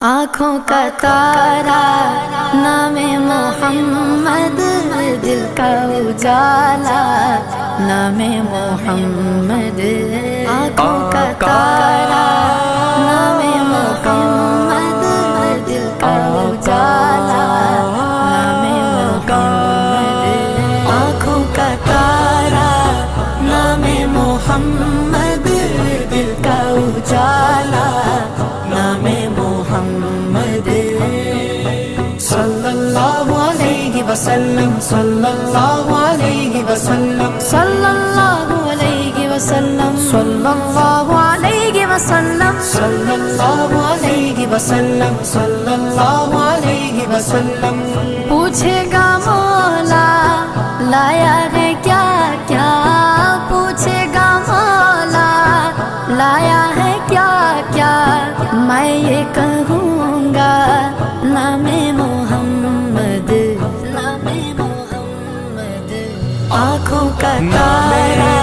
آنکھوں کا تارا نام محمد، دل کا اجالا نام محمد، آنکھوں کا تارا نام محمد، دل کا اجالا نام محمد، آنکھوں کا تارا نام محمد، دل کا اجالا نام محمد، صلی اللہ علیہ وسلم، صلی اللہ علیہ وسلم، صلی اللہ علیہ وسلم، صلی اللہ علیہ وسلم، صلی اللہ علیہ وسلم، صلی اللہ علیہ وسلم، پوچھے گا مولا لایا ہے کیا کیا، پوچھے گا مولا لایا ہے کیا کیا، میں یہ کہوں گا نام محمد، نام محمد، آنکھوں کا تارا